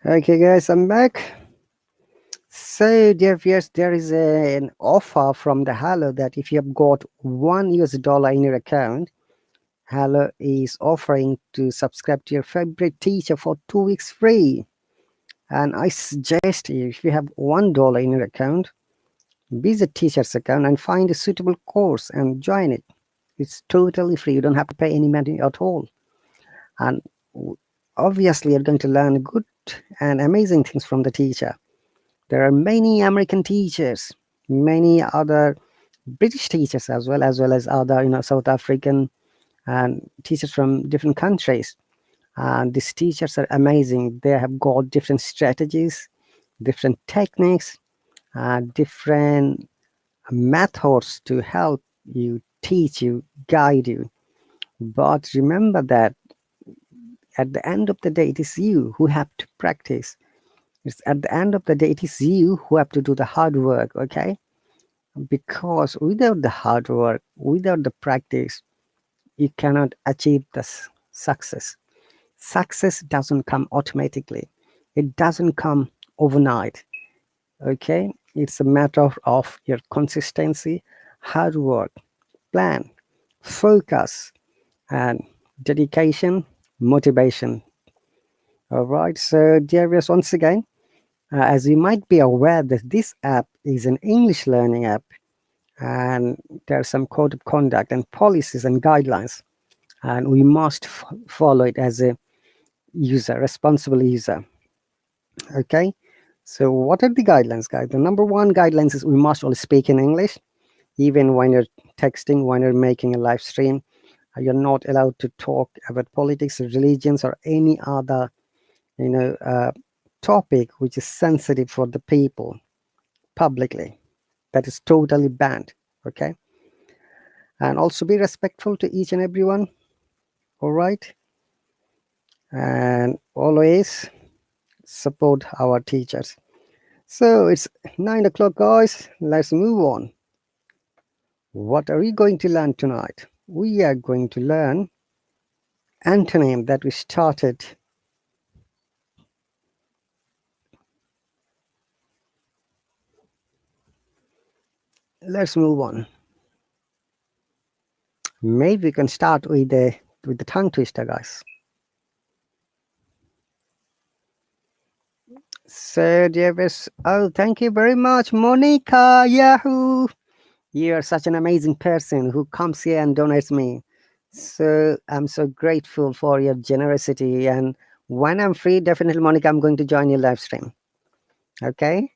Okay, guys, I'm back. So, dear viewers, there is an offer from the Hallo that if you have got $1 in your account, Hallo is offering to subscribe to your favorite teacher for 2 weeks free. And I suggest you, if you have $1 in your account, visit teacher's account and find a suitable course and join it. It's totally free. You don't have to pay any money at all. And obviously, you're going to learn good and amazing things from the teacher. There are many American teachers, many other British teachers as well as other South African and teachers from different countries. And these teachers are amazing. They have got different strategies, different techniques, different methods to help you, teach you, guide you. But remember that at the end of the day, it is you who have to practice. It's at the end of the day, it is you who have to do the hard work, okay? Because without the hard work, without the practice, you cannot achieve the success. Success doesn't come automatically, it doesn't come overnight, okay? It's a matter of your consistency, hard work, plan, focus, and dedication, motivation. All right, so dear viewers, once again, as you might be aware that this app is an English learning app, and there's some code of conduct and policies and guidelines, and we must follow it as a user, responsible user. Okay, so what are the guidelines, guys? The number one guidelines is we must only speak in English, even when you're texting, when you're making a live stream. You're not allowed to talk about politics, religions, or any other you know uh, topic which is sensitive for the people publicly. That is totally banned. Okay, and also be respectful to each and everyone. All right, and always support our teachers. So it's 9 o'clock, guys. Let's move on. What are we going to learn tonight? We are going to learn antonym that we started. Let's move on. Maybe we can start with the tongue twister, guys. So, Davis, oh, thank you very much, Monica. Yahoo! You are such an amazing person who comes here and donates me. So I'm so grateful for your generosity. And when I'm free, definitely, Monica, I'm going to join your live stream. Okay.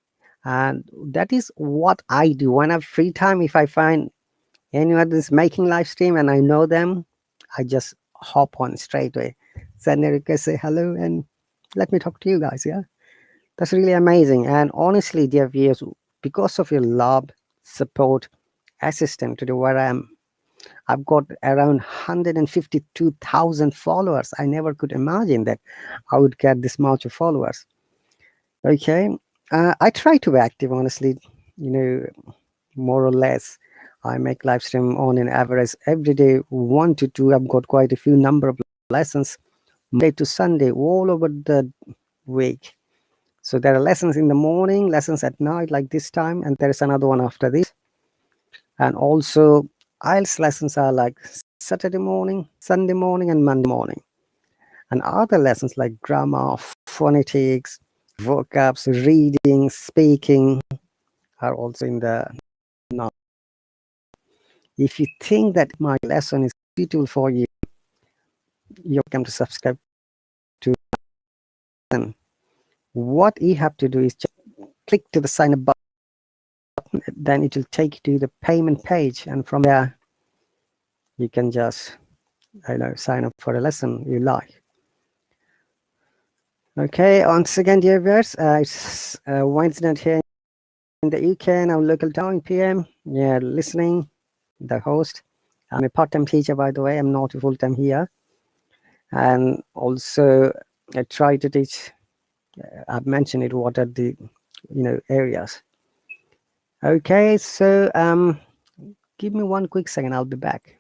And that is what I do when I have free time. If I find anyone is making live stream and I know them, I just hop on straight away. Send a request, say hello, and let me talk to you guys. Yeah. That's really amazing. And honestly, dear viewers, because of your love, support, assistance to the where I am, I've got around 152,000 followers. I never could imagine that I would get this much of followers. Okay. I try to be active, honestly, you know, more or less. I make live stream on an average every day, 1 to 2. I've got quite a few number of lessons, Monday to Sunday, all over the week. So there are lessons in the morning, lessons at night, like this time, and there is another one after this. And also, IELTS lessons are like Saturday morning, Sunday morning, and Monday morning. And other lessons like grammar, phonetics, vocabs, reading, speaking are also in the night. If you think that my lesson is suitable for you, you're welcome to subscribe to them. What you have to do is just click to the sign up button, then it will take you to the payment page, and from there you can just sign up for a lesson you like. Okay, once again, dear viewers, it's Wednesday night here in the UK, now local time PM. Yeah, listening, the host. I'm a part-time teacher, by the way. I'm not a full-time here, and also I try to teach. I've mentioned it. What are the areas? Okay, so give me one quick second. I'll be back.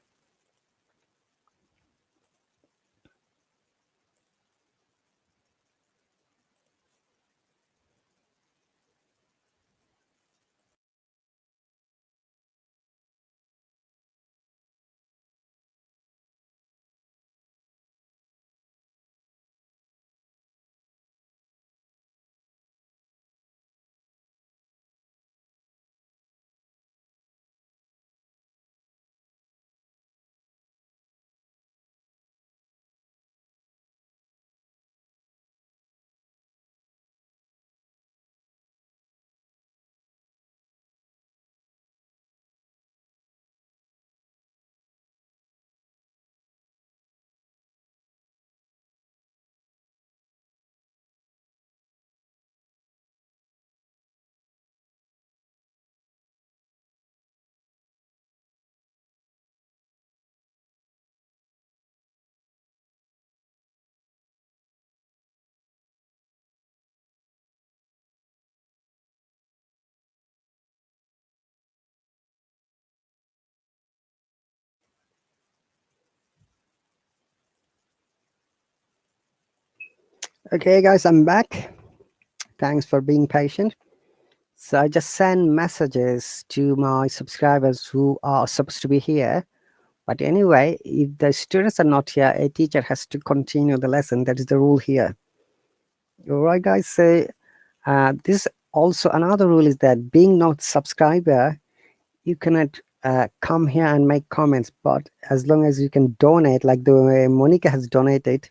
Okay, guys, I'm back. Thanks for being patient. So I just send messages to my subscribers who are supposed to be here. But anyway, if the students are not here, a teacher has to continue the lesson. That is the rule here. All right, guys. So this also another rule is that being not subscriber, you cannot come here and make comments. But as long as you can donate, like the way Monica has donated,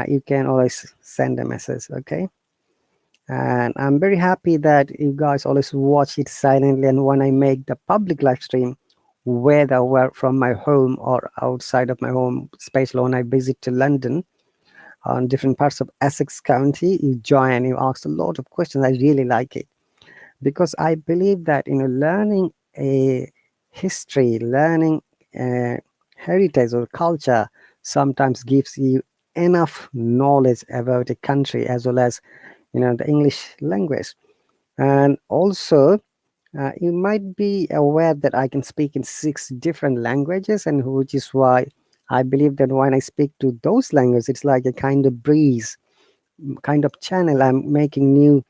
you can always send a message. Okay. And I'm very happy that you guys always watch it silently. And when I make the public live stream, whether we're from my home or outside of my home, especially when I visit to London on different parts of Essex County, you join, you ask a lot of questions. I really like it because I believe that learning a history, learning heritage or culture sometimes gives you enough knowledge about a country as well as the English language. And also, you might be aware that I can speak in 6 different languages, and which is why I believe that when I speak to those languages, it's like a kind of breeze, kind of channel. I'm making new,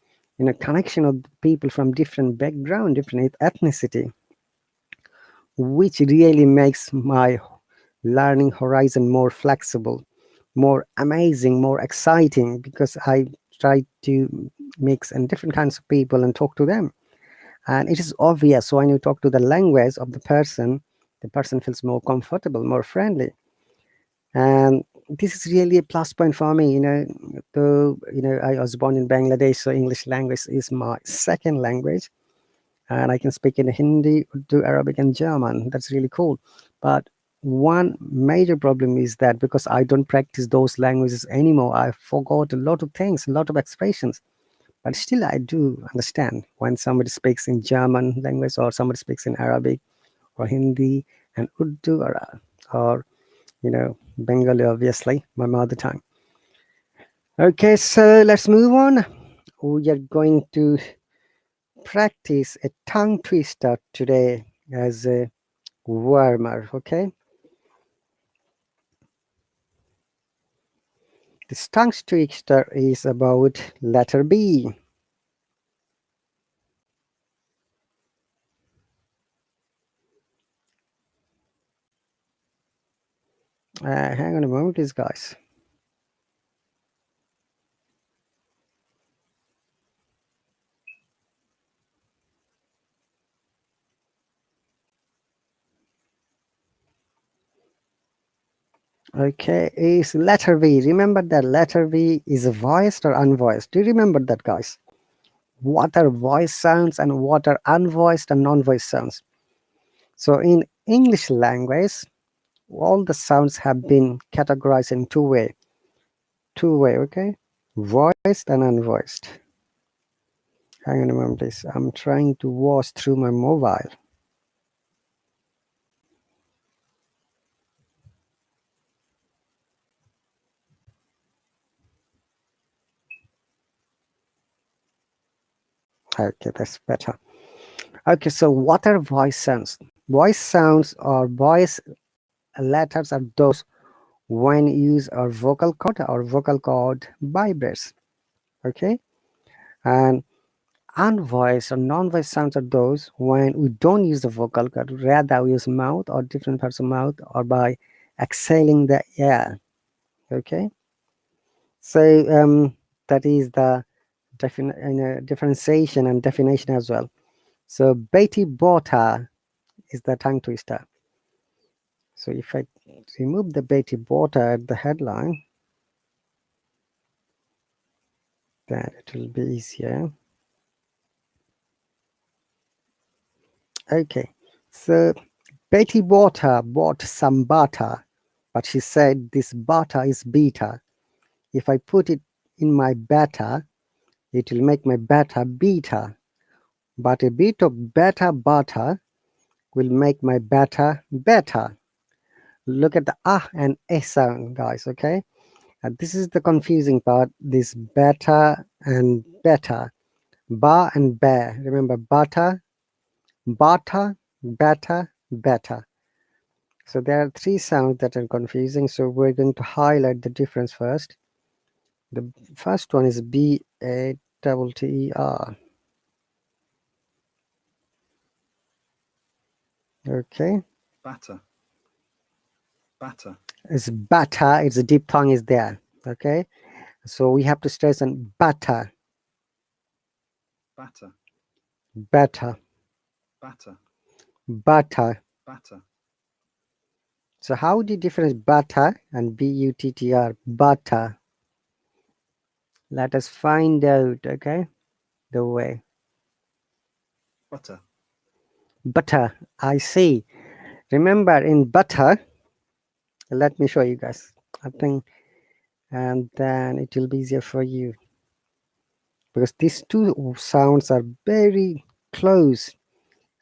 connection of people from different background, different ethnicity, which really makes my learning horizon more flexible, more amazing, more exciting because I try to mix in different kinds of people and talk to them. And it is obvious when you talk to the language of the person feels more comfortable, more friendly. And this is really a plus point for me, though, I was born in Bangladesh, so English language is my second language. And I can speak in Hindi, Urdu, Arabic, and German. That's really cool. But one major problem is that because I don't practice those languages anymore, I forgot a lot of things, a lot of expressions. But still, I do understand when somebody speaks in German language or somebody speaks in Arabic or Hindi and Urdu or Bengali, obviously, my mother tongue. Okay, so let's move on. We are going to practice a tongue twister today as a warmer. Okay, this tongue twister is about letter B. Hang on a moment, please, guys. Okay, is letter V. Remember that letter V is voiced or unvoiced. Do you remember that, guys? What are voice sounds and what are unvoiced and non-voiced sounds? So in English language, all the sounds have been categorized in two-way. Two-way, okay? Voiced and unvoiced. Hang on a moment, please. I'm trying to watch through my mobile. Okay, that's better. Okay, so what are voice sounds? Voice sounds or voice letters are those when you use our vocal cord or vocal cord vibrates. Okay, and unvoiced or non-voiced sounds are those when we don't use the vocal cord, rather we use mouth or different parts of mouth or by exhaling the air. Okay, so that is the differentiation and definition as well. So Betty Bota is the tongue twister. So if I remove the Betty Bota at the headline, then it will be easier. Okay, so Betty Bota bought some butter, but she said this butter is bitter. If I put it in my batter, it will make my batter bitter. But a bit of better butter will make my batter better. Look at the ah and eh sound, guys, okay? And this is the confusing part, this better and better. Ba and bear. Remember, butter, butter, better, better. So there are three sounds that are confusing. So we're going to highlight the difference first. The first one is BATTER. Okay. Batter. Batter. It's butter. It's a diphthong is there. Okay. So we have to stress on butter. Batter. Butter. Batter. Butter. Batter. So how do you difference butter and BUTTR? Butter. Let us find out. Okay. The way. Butter. Butter. I see. Remember in butter, let me show you guys. I think, and then it will be easier for you because these two sounds are very close.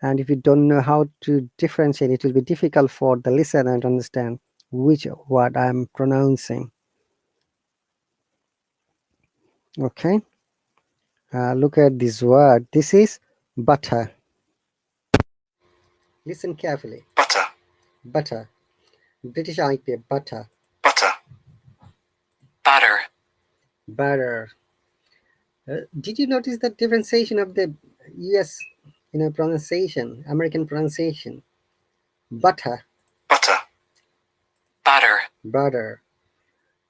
And if you don't know how to differentiate, it will be difficult for the listener to understand which word I'm pronouncing. Okay. Look at this word. This is butter. Listen carefully. Butter. Butter. British IP. Butter. Butter. Batter. Butter. Did you notice the differentiation of the US, pronunciation, American pronunciation? Butter. Butter. Batter. Butter.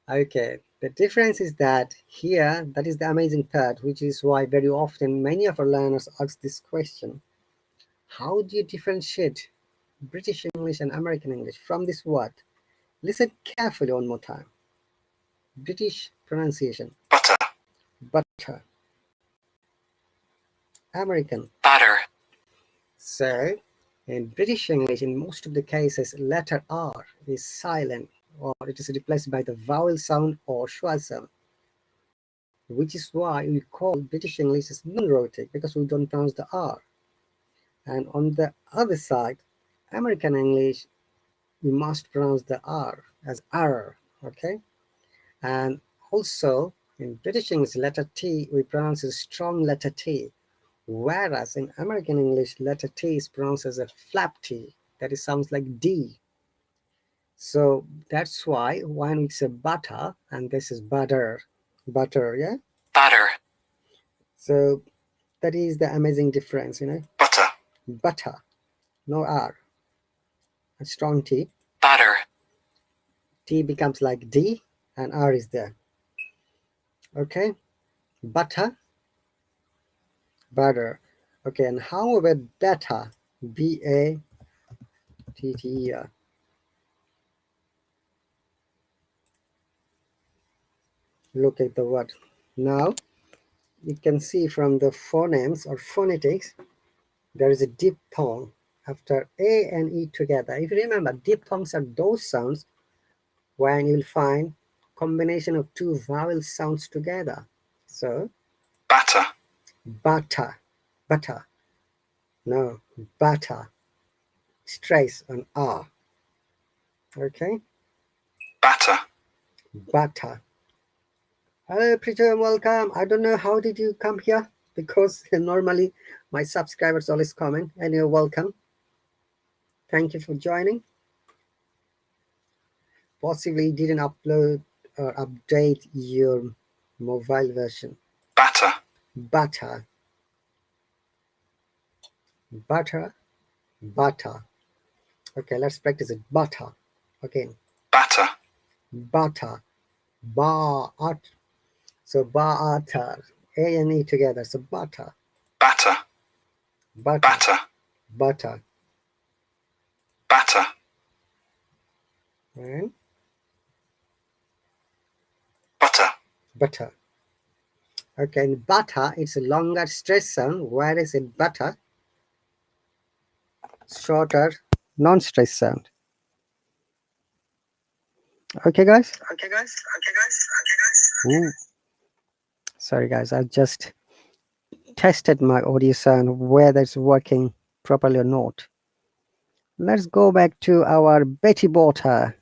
Okay. The difference is that here, that is the amazing part, which is why very often many of our learners ask this question. How do you differentiate British English and American English from this word? Listen carefully one more time. British pronunciation. Butter. Butter. American. Batter. So, in British English, in most of the cases, letter R is silent or it is replaced by the vowel sound or schwa sound, which is why we call British English as non-rhotic because we don't pronounce the R. And on the other side, American English, we must pronounce the R as R, okay? And also in British English, letter T, we pronounce a strong letter T, whereas in American English, letter T is pronounced as a flap T, that it sounds like D. So that's why when we say butter, and this is butter, yeah? Batter. So that is the amazing difference, Butter. Butter, no R, a strong T. Batter. T becomes like D and R is there. Okay, butter, butter. Okay, and how about batter? BATTER. Look at the word. Now you can see from the phonemes or phonetics, there is a diphthong after A and E together. If you remember, diphthongs are those sounds when you'll find combination of two vowel sounds together. So Batter. butter, butter. No, butter. Stress on R. Okay, Batter. butter. Hello, Preacher, welcome. I don't know how did you come here because normally my subscribers always comment, and you're welcome. Thank you for joining. Possibly you didn't upload or update your mobile version. Batter. Butter, butter, butter. Okay, let's practice it. Butter. Okay, Batter. butter, bar. So butter, A and E together. So butter, Batter. butter, Batter. butter. Batter. And Butter. butter. Okay, in butter, it's a longer stress sound, whereas in butter, shorter non-stress sound. Okay, guys? Okay, guys. Okay, guys. Okay, guys. Ooh. Sorry, guys, I just tested my audio sound, whether it's working properly or not. Let's go back to our Betty Botter.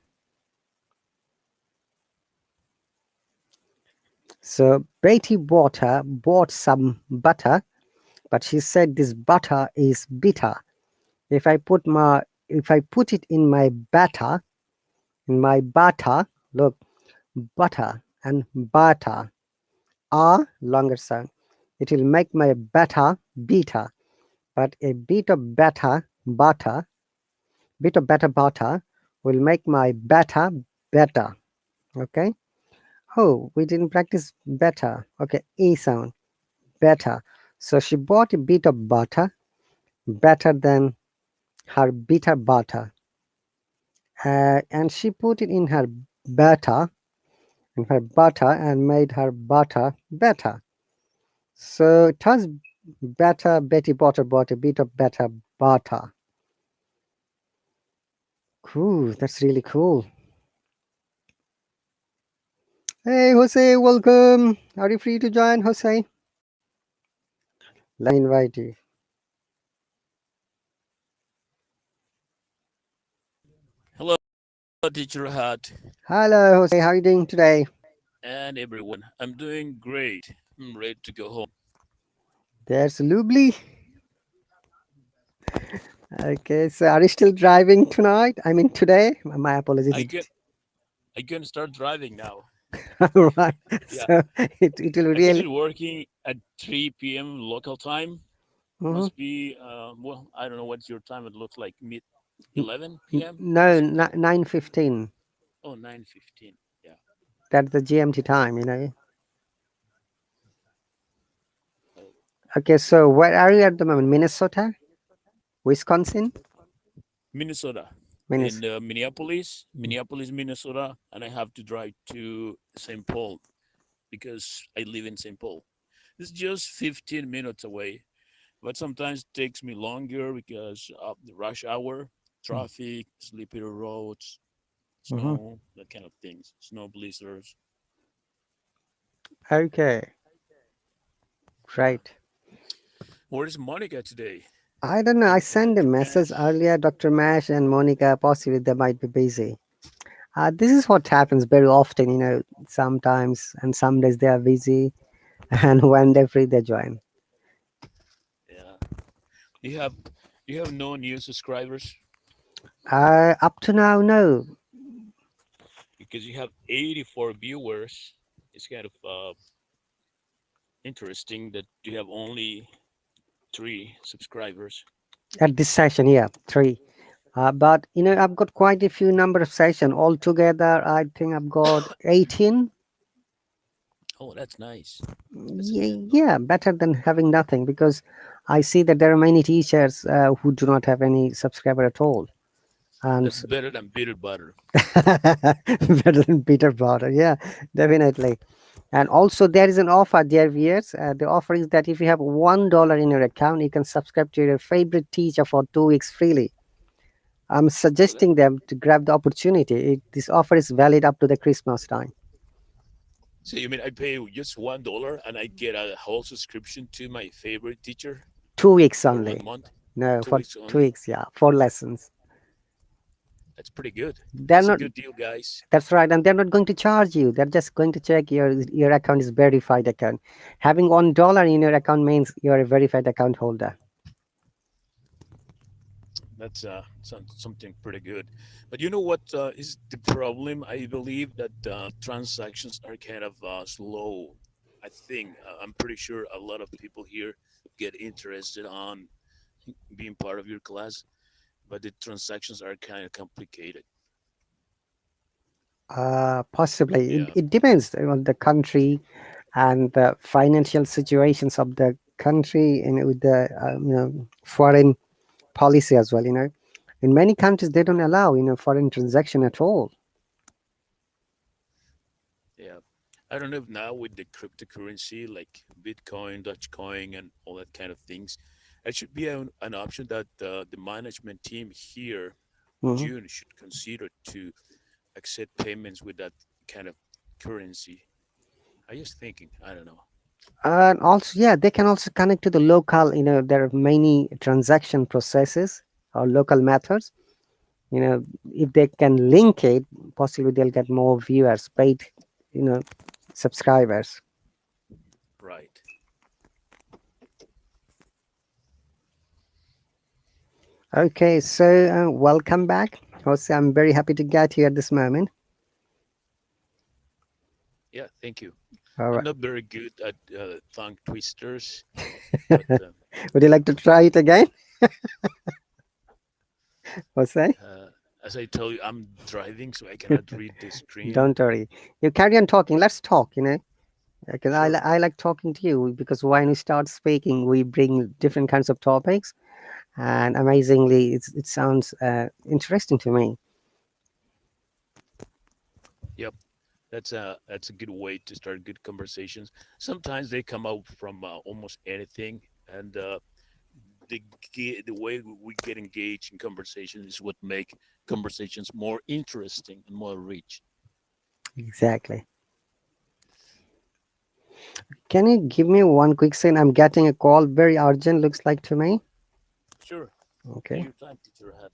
So Betty Botter bought some butter, but she said this butter is bitter. If I put it in my butter, look, butter, and bata. Longer sound. It will make my beta beta, but a bit of beta bata will make my beta beta. Okay. Oh, we didn't practice beta. Okay, e sound beta. So she bought a bit of butter, better than her bitter butter, and she put it in her butter, and made her butter better. So it was better. Betty butter bought a bit of better butter. Cool, that's really cool. Hey, Jose, welcome. Are you free to join, Jose? Let me invite you. Hello, Teacher Rahat, Hello, Jose. How are you doing today? and everyone. I'm doing great. I'm ready to go home. There's Lubli. Okay, so are you still driving tonight? I mean, today? My apologies. I can I can start driving now. All right. Yeah, So it will I really. started working at 3 p.m. local time. Mhm. Must be well, I don't know what's your time. It looks like mid 11 p.m. No, East Coast. 9:15. Oh, 9:15. Yeah. That's the GMT time, you know. Oh, Okay, so where are you at the moment? Minnesota? Wisconsin? Minnesota. In Minnesota. Minneapolis, Minnesota, and I have to drive to St. Paul because I live in St. Paul. It's just 15 minutes away, but sometimes it takes me longer because of the rush hour, traffic, slippery roads, Mm-hmm. snow, that kind of things, snow blizzards. Okay, Yeah. great. Where's Monica today? I don't know. I And sent a Dr. message Mash? earlier, Dr. Mash and Monica. Possibly they might be busy. This is what happens very often, you know. Sometimes and some days they are busy, and when they're free, they join. Yeah. You have you have no new subscribers Up to now, no. because you have 84 viewers. It's kind of interesting that you have only 3 subscribers. At this session, yeah, three. But you know, I've got quite a few number of sessions altogether. I think I've got 18. Oh, that's nice. That's a Yeah, good yeah, number. better than having nothing, because I see that there are many teachers who do not have any subscriber at all. And That's better than bitter butter. better than Peter Potter, yeah, definitely. And also, there is an offer, dear viewers. The offer is that if you have $1 in your account, you can subscribe to your favorite teacher for 2 weeks freely. I'm Oh, that, suggesting them to grab the opportunity. This offer is valid up to the Christmas time. so you mean I pay just $1 and I get a whole subscription to my favorite teacher 2 weeks for one only. month, No, two for weeks two only? weeks, yeah, 4 lessons. That's pretty good. They're That's a not. good deal, guys. That's right, and they're not going to charge you. They're just going to check your account is verified account. Having $1 in your account means you're a verified account holder. That's something pretty good. But you know what is the problem? I believe that transactions are kind of slow. I think I'm pretty sure a lot of people here get interested on being part of your class, but the transactions are kind of complicated. Possibly, it, Yeah, it depends on the country and the financial situations of the country, and with the foreign policy as well. You know, in many countries they don't allow foreign transaction at all. yeah. I don't know if now with the cryptocurrency like Bitcoin, Dogecoin, and all that kind of things, it should be an option that the management team here, Mhm. June, should consider to accept payments with that kind of currency. I just thinking, I don't know. And also, yeah, they can also connect to the local. There are many transaction processes or local methods. If they can link it, possibly they'll get more viewers, paid, you know, subscribers. Right. Okay, so welcome back, Jose. I'm very happy to get you at this moment. Yeah, thank you. All I'm right. not very good at tongue twisters, but Would you like to try it again? What's that? as I tell you, I'm driving, so I cannot read the screen. Don't worry. You carry on talking. Let's talk. Because Sure. I like talking to you because when we start speaking, we bring different kinds of topics, and amazingly, it sounds interesting to me. Yep. That's a good way to start good conversations. Sometimes they come out from almost anything, and the way we get engaged in conversation is what make conversations more interesting and more rich. Exactly. Can you give me one quick second? I'm getting a call, very urgent, looks like to me. Sure. Take Okay. your time, teacher hat.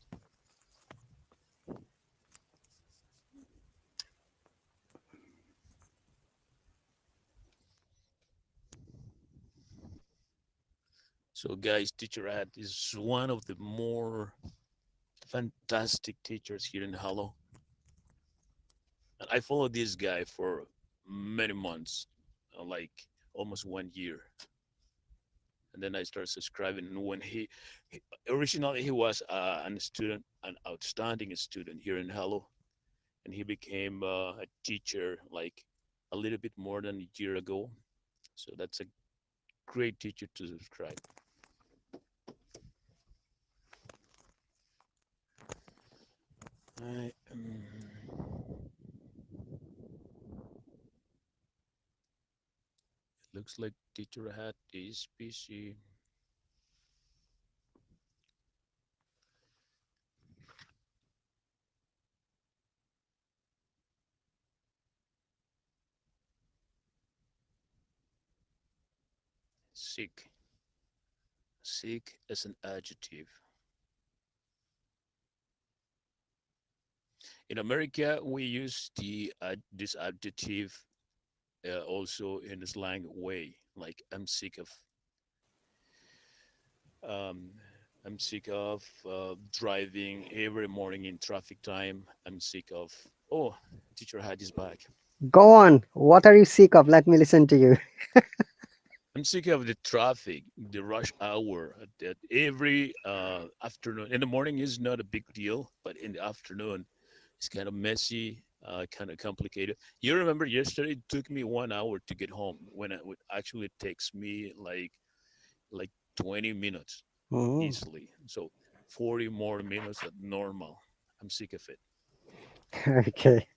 So, guys, teacher hat is one of the more fantastic teachers here in Hallo. And I followed this guy for many months, like almost 1 year. And then I started subscribing. And when he originally he was an student, an outstanding student here in Hallo, and he became a teacher like a little bit more than a year ago. So that's a great teacher to subscribe. I, looks like teacher hat is busy. Sick. Sick as an adjective. In America, we use the this adjective also in a slang way. Like um, I'm sick of driving every morning in traffic time. I'm sick of oh, teacher had his back. Go on. What are you sick of? Let me listen to you. I'm sick of the traffic, the rush hour. That every afternoon in the morning is not a big deal, but in the afternoon it's kind of messy, kind of complicated. You remember yesterday it took me 1 hour to get home when it actually takes me like 20 minutes Mhm. easily. So 40 more minutes than normal. I'm sick of it. Okay.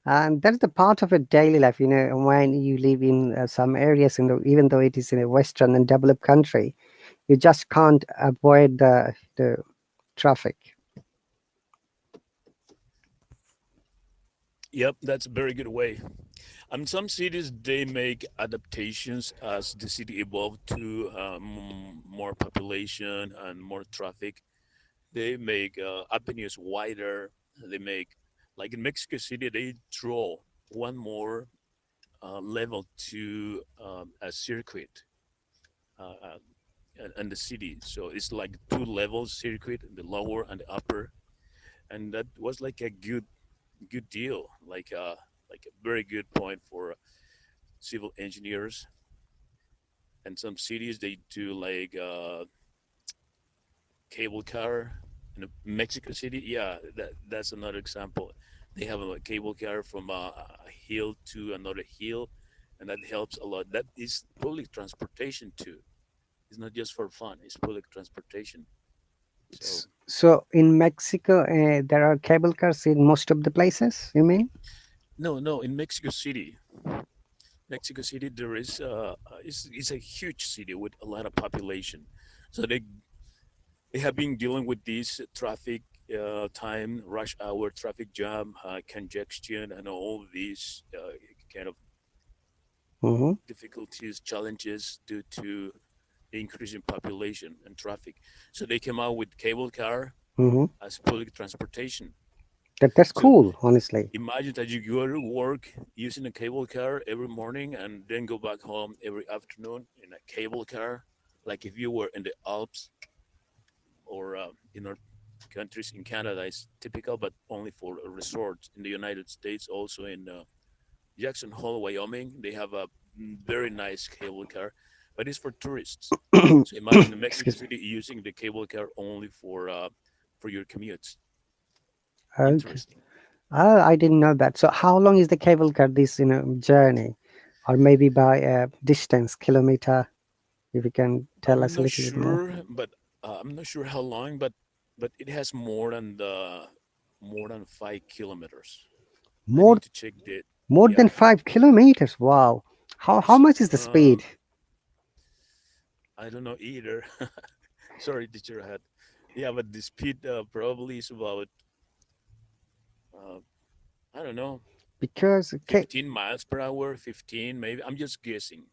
And that's the part of a daily life, when you live in some areas, even though it is in a Western and developed country, you just can't avoid the traffic. Yep, that's a very good way. In some cities, they make adaptations as the city evolved to more population and more traffic. They make avenues wider. They make, like in Mexico City, they draw one more level to a circuit and the city. So it's like two levels circuit, the lower and the upper, and that was like a good deal, like a very good point for civil engineers. And some cities they do like cable car. In Mexico City, yeah, that's another example. They have a cable car from a hill to another hill, and that helps a lot. That is public transportation too. It's not just for fun. It's public transportation. So So in Mexico, there are cable cars in most of the places, you mean? no, no, in Mexico City, there is it's a huge city with a lot of population. So they have been dealing with this traffic time, rush hour, traffic jam, congestion, and all these kind of Mm-hmm. difficulties, challenges due to the increase in population and traffic. So they came out with cable car Mm-hmm. as public transportation. That's So cool, honestly. imagine that you go to work using a cable car every morning and then go back home every afternoon in a cable car. Like if you were in the Alps or in our countries in Canada, it's typical, but only for resorts. In the United States, also in Jackson Hole, Wyoming. They have a very nice cable car, but it's for tourists. So imagine in Mexico Excuse me. City using the cable car only for your commutes. Okay. Interesting. Oh, I didn't know that. So how long is the cable car this journey, or maybe by distance, kilometer? If you can tell I'm us a not little bit more. sure, but I'm not sure how long, but it has more than 5 kilometers. I More need to check that. more Yeah. than 5 kilometers. Wow. How So much is the speed? I don't know either. Sorry, teacher had. Yeah, but the speed probably is about uh, I don't know, Because okay, 15 miles per hour, 15 maybe. I'm just guessing,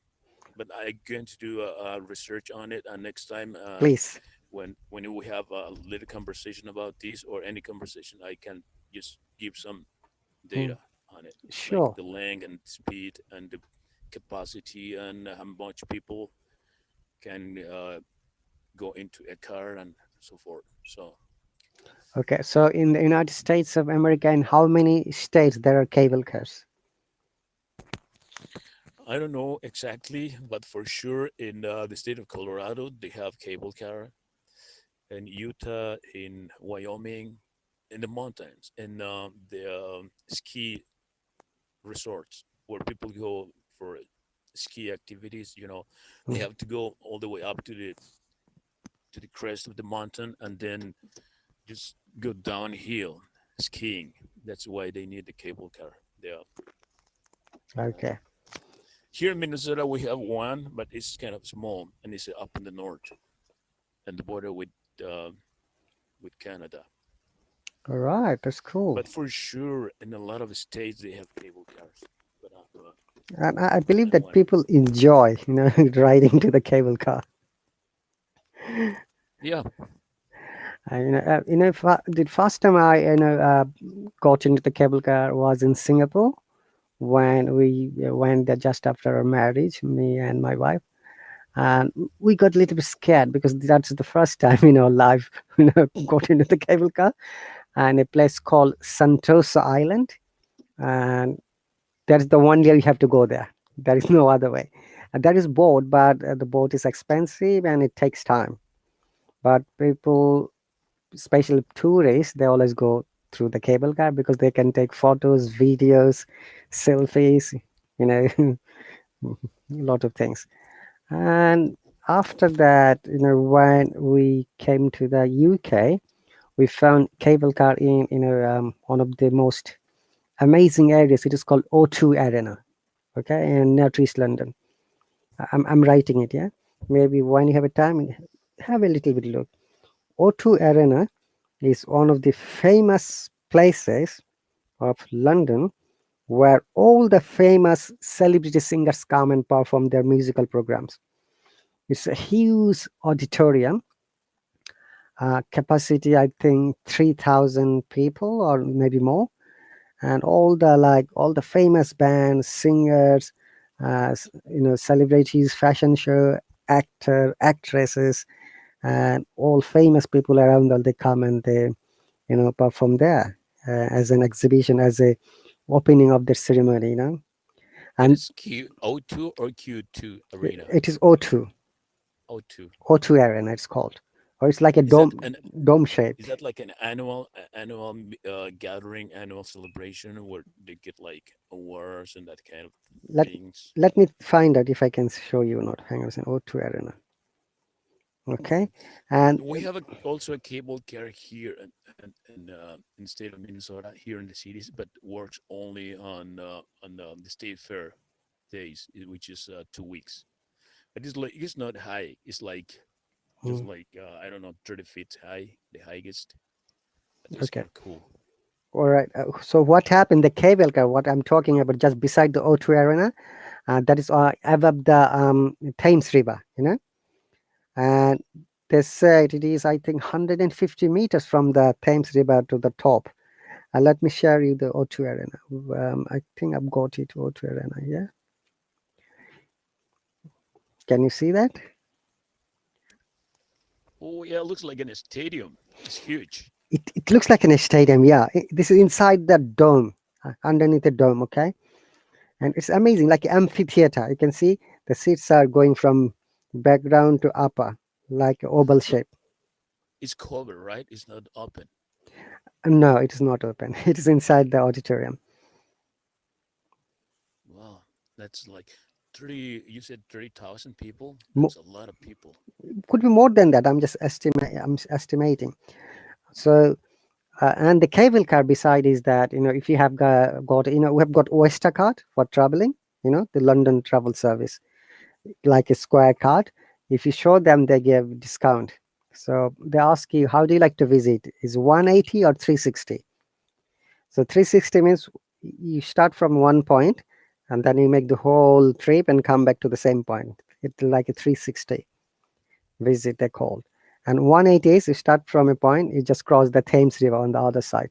but I'm going to do a research on it, and next time please. when we have a little conversation about this or any conversation, I can just give some Hmm, data on it, like sure. the length and speed and the capacity and how much people can go into a car and so forth. So Okay. So in the United States of America, in how many states there are cable cars? I don't know exactly, but for sure in the state of Colorado, they have cable car. In Utah, in Wyoming, in the mountains, in the ski resorts where people go for ski activities. They Hmm, have to go all the way up to the crest of the mountain and then just go downhill skiing. That's why they need the cable car. Yeah. okay. Here in Minnesota, we have one, but it's kind of small and it's up in the north and the border uh, with Canada. All right. That's cool. But for sure, in a lot of states, they have cable cars. But And I believe I that want. people enjoy, riding to the cable car. Yeah, The first time I, got into the cable car was in Singapore when we went there just after our marriage, me and my wife, and we got a little bit scared because that's the first time in our life, got into the cable car, and a place called Sentosa Island, and that's the one day you have to go there. There is no other way. And that is boat, but the boat is expensive and it takes time. But people, especially tourists, they always go through the cable car because they can take photos, videos, selfies, you know, a lot of things. And after that, when we came to the UK, we found cable car in one of the most amazing areas. It is called O2 Arena, okay, in near East London. I'm writing it, yeah. Maybe when you have a time, have a little bit look. O2 Arena is one of the famous places of London where all the famous celebrity singers come and perform their musical programs. It's a huge auditorium, capacity I think 3,000 people or maybe more, and all the famous bands, singers, celebrities, fashion show, actresses, and all famous people around. All they come and they perform there as an exhibition, as a opening of the ceremony. it And is Q02 or Q2 arena. it is O2, O2. O2 Arena. It's called, or it's like a Is that dome, an dome is shaped. that like an annual gathering, annual celebration where they get like awards and that kind of Let things? let me find out if I can show you or not. Hang on a second. O2 Arena. Okay, and We have also a cable car here in the state of Minnesota, here in the cities, but works only on the state fair days, which is 2 weeks. But it's not high. It's like just mm, like I don't know, 30 feet high, the highest. But it's okay. kind of cool. All right. So what happened? The cable car, what I'm talking about, just beside the O2 Arena, that is above the Thames River, and they said it is, I think, 150 meters from the Thames River to the top. Let me share you the O2 Arena. I think I've got it, O2 Arena. Yeah. Can you see that? Oh yeah, it looks like in a stadium. It's huge. It looks like in a stadium. Yeah. This is inside the dome, underneath the dome. Okay. and it's amazing, like amphitheater. You can see the seats are going from background to upper, like oval But shape. it's covered, right? It's not open. No, it is not open. It is inside the auditorium. Wow, that's like 30. You said 30,000 people. Mo- That's a lot of people. could be more than that. I'm estimating. So and the cable car beside is that, if you have got, we have got Oyster card for traveling, the London travel service, like a square card. If you show them, they give discount. So they ask you, how do you like to visit? Is 180 or 360? So 360 means you start from one point and then you make the whole trip and come back to the same point. It's like a 360 visit, they call. And 180 is you start from a point, you just cross the Thames River on the other side.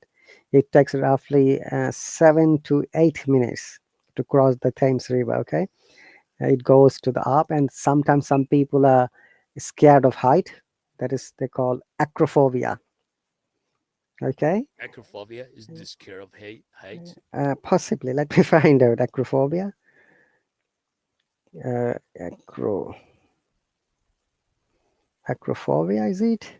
It takes roughly 7 to 8 minutes to cross the Thames River. Okay, it goes to the up, and sometimes some people are scared of height. That is, they call acrophobia. Okay, Acrophobia is the scare of height. possibly. Let me find out acrophobia. Acro acrophobia, is it?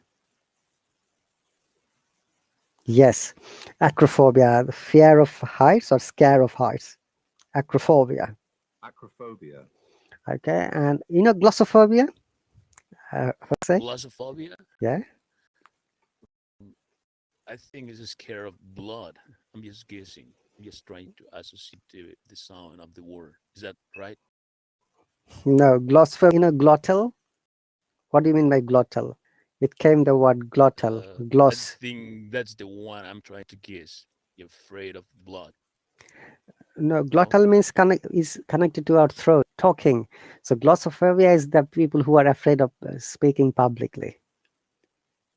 Yes, acrophobia, the fear of heights or scare of heights. Acrophobia. Acrophobia. Okay, and glossophobia. Jose? Glossophobia. Yeah. I think it's a scare of blood. I'm just guessing. I'm just trying to associate the sound of the word. Is that right? No, glossophobia. Glottal. What do you mean by glottal? It came the word glottal. I Gloss. think that's the one I'm trying to guess. You're afraid of blood. No, No. glottal means is connected to our throat, talking. So glossophobia is the people who are afraid of speaking publicly.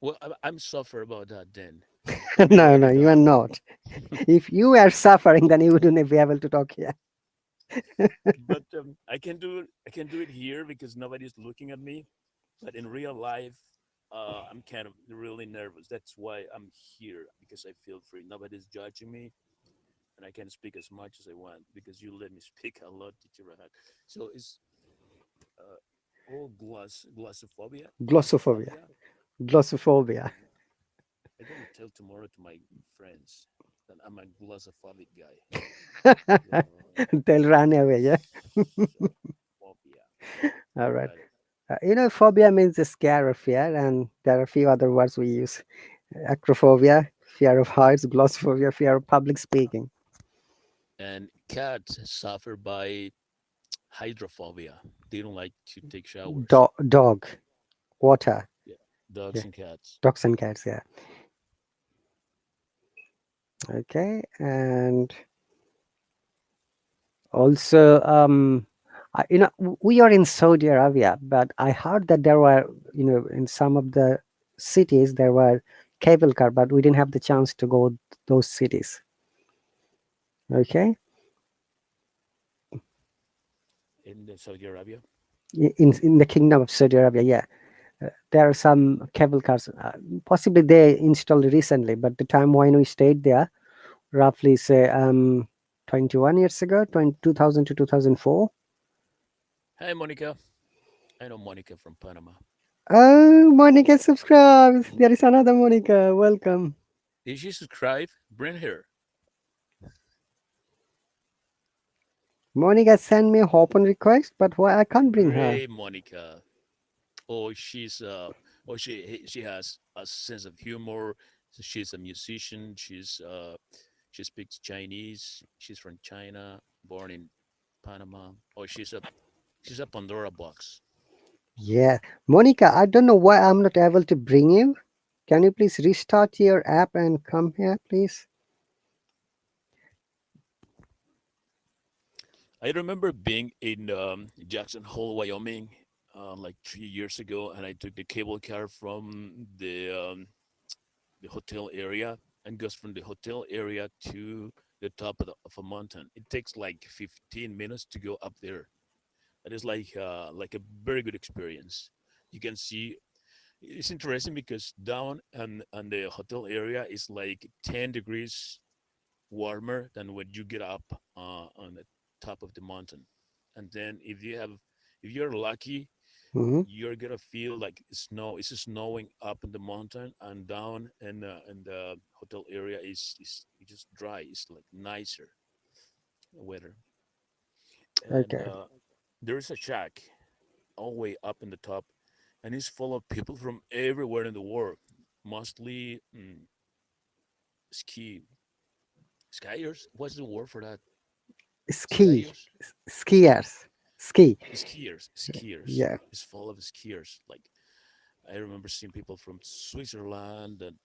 Well, I'm suffer about that then. Okay, No, no, you are Monica. not. If you were suffering, then you wouldn't be able to talk here. But I can do it here because nobody's looking at me. But in real life, I'm kind of really nervous. That's why I'm here because I feel free. Nobody's judging me, and I can speak as much as I want because you let me speak a lot, teacher Rahat. So it's uh, all glossophobia, Glossophobia. glossophobia. Glossophobia. I'm gonna tell tomorrow to my friends that I'm a glossophobic guy. They'll run away. Yeah. Glossophobia. All right. Got it. Phobia means a scare or fear, and there are a few other words we use. Acrophobia, fear of heights; glossophobia, fear of public speaking. And cats suffer by hydrophobia. They don't like to take showers. Dog, water. Yeah, dogs Yeah, and cats. dogs and cats. Yeah. Okay, and also, we are in Saudi Arabia, but I heard that there were, in some of the cities there were cable car, but we didn't have the chance to go those cities. Okay, In Saudi Arabia. in the Kingdom of Saudi Arabia, yeah, there are some cable cars. Possibly they installed recently, but the time when we stayed there, roughly say 21 years ago, 2000 to 2004. Hi, Monica. I know Monica from Panama. Oh, Monica subscribes. There is another Monica. Welcome. Did she subscribe? Bring her. Monica sent me a open request, but why I can't bring her? Great, Monica. Oh, she has a sense of humor. She's a musician. She speaks Chinese. She's from China, born in Panama. Oh, she's a Pandora box. Yeah. Monica, I don't know why I'm not able to bring you. Can you please restart your app and come here, please? I remember being in Jackson Hole, Wyoming, like 3 years ago, and I took the cable car from the hotel area and goes from the hotel area to the top of a mountain. It takes like 15 minutes to go up there. That is like a very good experience. You can see it's interesting because down on the hotel area is like 10 degrees warmer than when you get up on the top of the mountain, and then if you're lucky, Hmm. you're gonna feel like snow. It's snowing up in the mountain, and down in the hotel area is just dry. It's like nicer weather, and Okay. there's a shack all the way up in the top, and it's full of people from everywhere in the world, mostly ski skiers. What's the word for that? Ski. Skiers, Skiers. Ski. skiers. Yeah. It's full of skiers. Like I remember seeing people from Switzerland and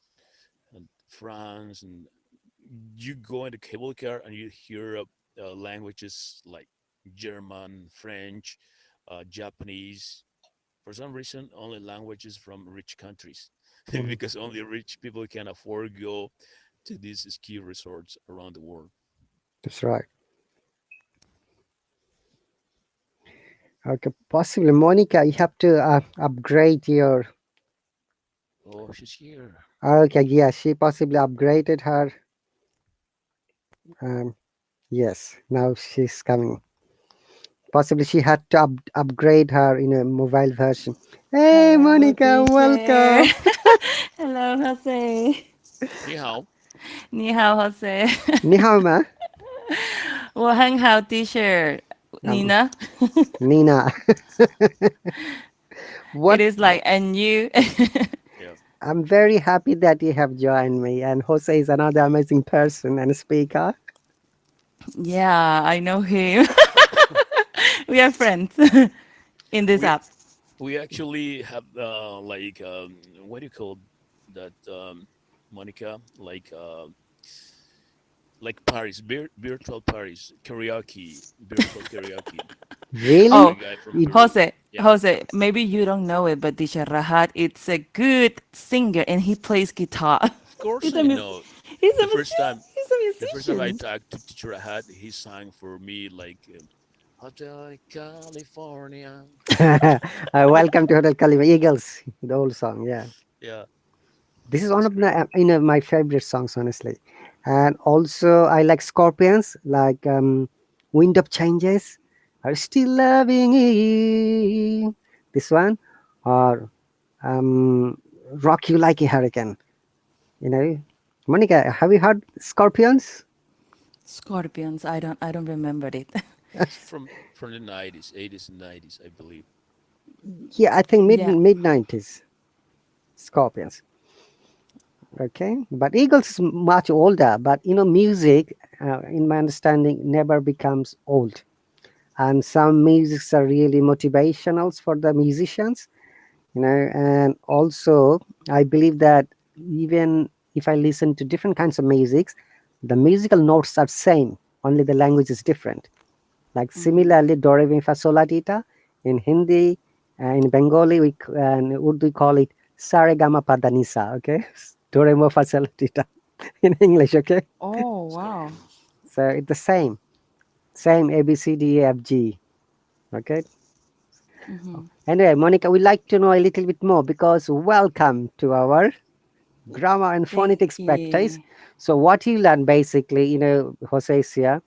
France, and you go in the cable car and you hear languages like German, French, Japanese. For some reason, only languages from rich countries, Mhm. because only rich people can afford go to these ski resorts around the world. That's right. Okay. Possibly, Monica, you have to upgrade your. Oh, she's here. Okay. Yeah. She possibly upgraded her. Um. Yes. Now she's coming. Possibly she had to upgrade her in a mobile version. Hey, Hello, Monica, teacher. welcome. Hello, Jose. Ni hao. 你好, Jose. Ni hao, ma. 我很好, teacher. Um, Nina. Nina. It What? is like, and you. Yeah. I'm very happy that you have joined me. And Jose is another amazing person and speaker. Yeah, I know him. We are friends in this We app. we actually have like what do you call that, Monica? Like Paris, virtual Paris karaoke, virtual karaoke with Really? a Oh, guy from You, Peru. Jose, Yeah, Jose, maybe you don't know it, but teacher Rahat, it's a good singer and he plays guitar. of course He's a I mus know. he's a The first time, he's a the first time I musician. talked to teacher Ahad, he sang for me like Hotel California. welcome to Hotel Kalima Eagles, the old song. Yeah. Yeah, This is one that's of great. my favorite songs, honestly. And also, I like Scorpions, like Wind of Changes, are still loving you. This one, or Rock You Like a Hurricane. You know, Monica, have you heard Scorpions? Scorpions, I don't remember it. It's from the 90s, 80s and 90s, I believe. Yeah, I think Yeah. mid 90s. Scorpions. Okay, but Eagles is much older. But music, in my understanding, never becomes old. And some musics are really motivational for the musicians. And also I believe that even if I listen to different kinds of musics, the musical notes are same, only the language is different. Like Hmm. similarly, do re mi fa sol la ti ta in Hindi, in Bengali, and Urdu we call it sa re ga ma pa da ni sa. Okay, do re mi fa sol la ti ta in English. Okay, Oh, wow. Scorpions. so it's the same A B C D E F G. Okay. Hmm. Anyway, Monica, we'd like to know a little bit more because welcome to our grammar and Thank phonetics practice. you. So, what you learn basically, Jose is here.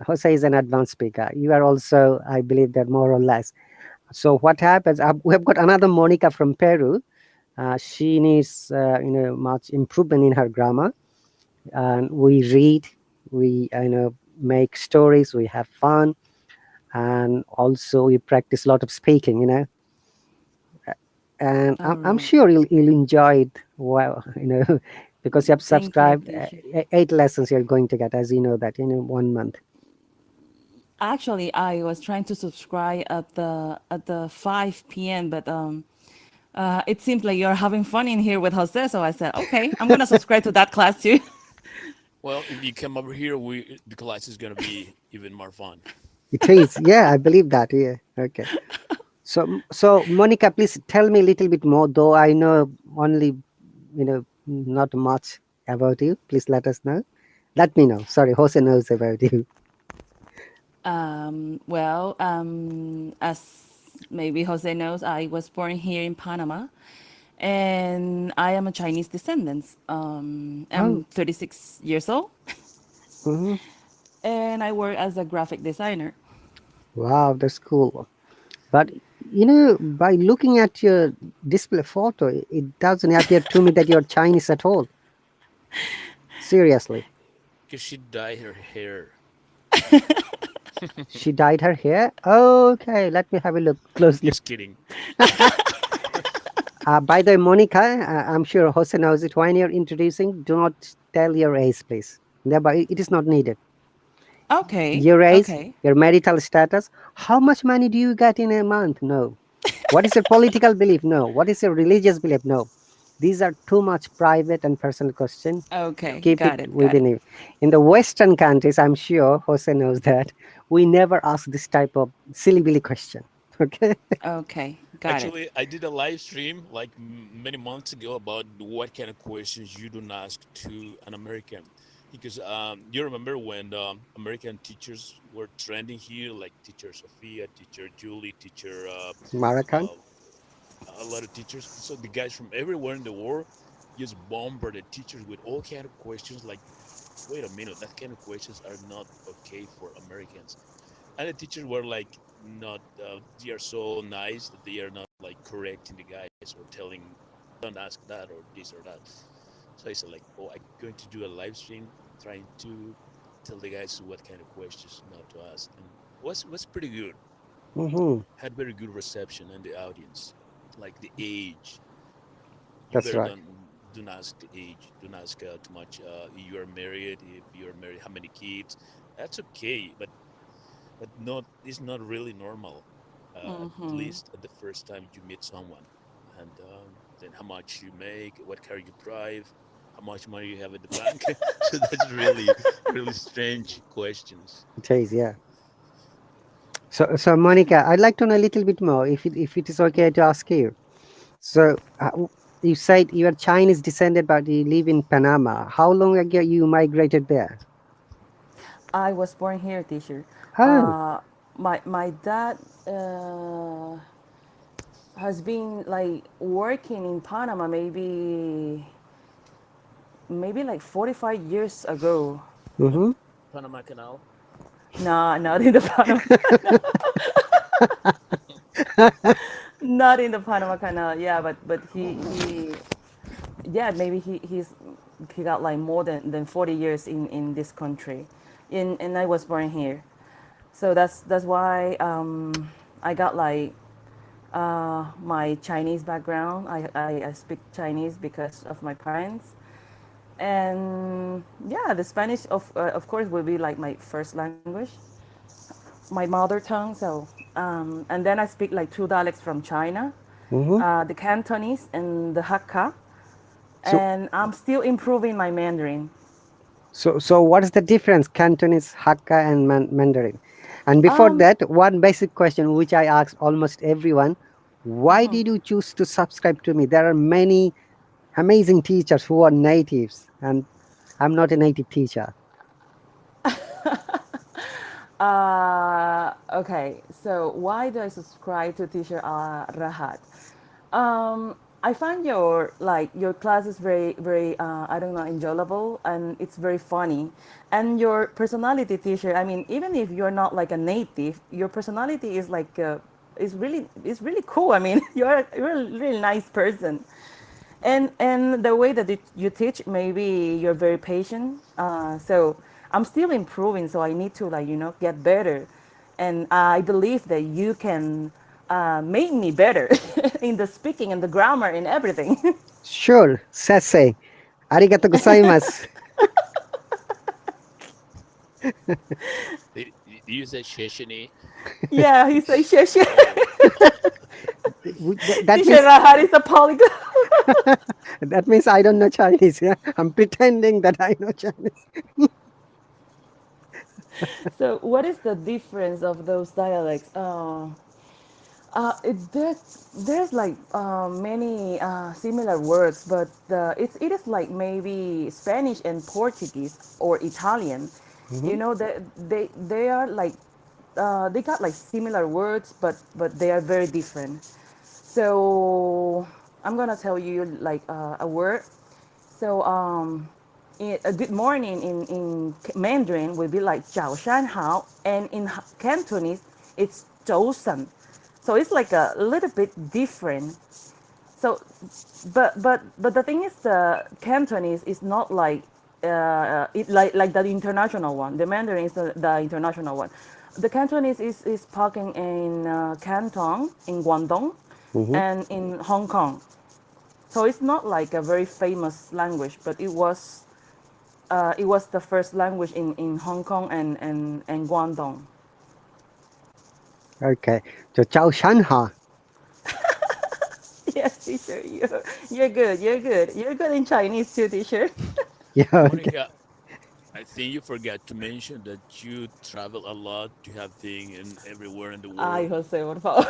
Jose is an advanced speaker. You are also, I believe, that more or less. So, what happens? We have got another Monica from Peru. She needs, much improvement in her grammar. And we read, we, make stories, we have fun, and also we practice a lot of speaking. And All I'm right. sure you'll enjoy it well, because you have Thank you, subscribed teacher. 8 lessons you're going to get, as you know that, 1 month. Actually, I was trying to subscribe at the 5 p.m., but it seems like you're having fun in here with Jose, so I said, okay, I'm gonna subscribe to that class too. Well, if you come over here, we the class is gonna be even more fun. It is, yeah, I believe that, yeah. Okay, so Monica, please tell me a little bit more, though I know only, not much about you. Please let me know. Sorry, Jose knows about you. Well, as maybe Jose knows, I was born here in Panama, and I am a Chinese descendant. I'm Oh. 36 years old. Hmm. and I work as a graphic designer. Wow, that's cool. But by looking at your display photo, it doesn't appear to me that you're Chinese at all. Seriously. Because she dyed her hair. She dyed her hair? Okay, let me have a look closely. Just kidding. By the way, Monica, I'm sure Jose knows it. When you're introducing, do not tell your age, please. Never, it is not needed. Okay, Your age, okay, your marital status, how much money do you get in a month? No. What is your political belief? No. What is your religious belief? No. These are too much private and personal questions. Yeah. okay. Keep it Got it, got within it. you. In the Western countries, I'm sure Jose knows that we never ask this type of silly billy question. Okay. Okay, got it. Actually, I did a live stream like many months ago about what kind of questions you don't ask to an American. Because you remember when American teachers were trending here, like teacher Sophia, teacher Julie, teacher Marakan. uh, a lot of teachers. So the guys from everywhere in the world just bombarded teachers with all kind of questions. Like, wait a minute, that kind of questions are not okay for Americans. And the teachers were like, not. They are so nice that they are not like correcting the guys or telling, don't ask that or this or that. So I said like, oh, I'm going to do a live stream trying to tell the guys what kind of questions not to ask, and was pretty good. Hmm. Had very good reception in the audience. Like the age, you That's better right. don't ask the age. Don't ask too much. You are married. If you are married, how many kids? That's okay, but not it's not really normal. At Mm-hmm. least at the first time you meet someone, and then how much you make, what car you drive, how much money you have at the bank. So that's really strange questions. It is, yeah. So Monica, I'd like to know a little bit more, if it is okay to ask you. So you said you are Chinese descended, but you live in Panama. How long ago you migrated there? I was born here, teacher. Oh. Uh, my dad uh, has been like working in Panama maybe like 45 years ago. Uh, Mm-hmm. Panama Canal. Nah, not in the Panama Canal. Not in the Panama Canal. Yeah, but he yeah, maybe he got like more than 40 years in this country. And I was born here. So that's why I got like my Chinese background. I speak Chinese because of my parents. And yeah, the Spanish of course will be like my first language, my mother tongue. So and then I speak like two dialects from China, Mm-hmm. the Cantonese and the Hakka. So And I'm still improving my Mandarin. so what is the difference Cantonese, Hakka, and Mandarin? And before Um, that, one basic question which I ask almost everyone: why did you choose to subscribe to me? There are many amazing teachers who are natives, and I'm not a native teacher. okay, so why do I subscribe to teacher Rahat? I find your class is very I don't know, enjoyable, and it's very funny, and your personality, teacher. I mean, even if you're not like a native, your personality is like is really cool. I mean, you're a really nice person. And the way that you teach, maybe you're very patient. So I'm still improving, so I need to like get better, and I believe that you can make me better in the speaking and the grammar and everything. Sure, sensei. Arigato gozaimasu. Did you say Sheshini? Yeah, he says, "Share, share." Oh, That Teacher means Rahar is a polyglot. that means I don't know Chinese. Yeah, I'm pretending that I know Chinese. So, what is the difference of those dialects? There's like many similar words, but it is like maybe Spanish and Portuguese or Italian. Hmm. You know, they are like they got like similar words, but they are very different. So I'm gonna tell you like a word. So A good morning in Mandarin will be like 早上好, and in Cantonese it's 早晨. So it's like a little bit different. So, but the thing is, the Cantonese is not like it like the international one. The Mandarin is the international one. The Cantonese is spoken in Canton, in Guangdong, Hmm. and in Hong Kong. So it's not like a very famous language, but it was the first language in Hong Kong and Guangdong. Okay. So Chao Shanha. Yes, teacher, you're good. You're good. You're good in Chinese too, teacher. Yeah. Okay. Monica, I think you forgot to mention that you travel a lot. You have things in everywhere in the Ay, world. Jose, por favor.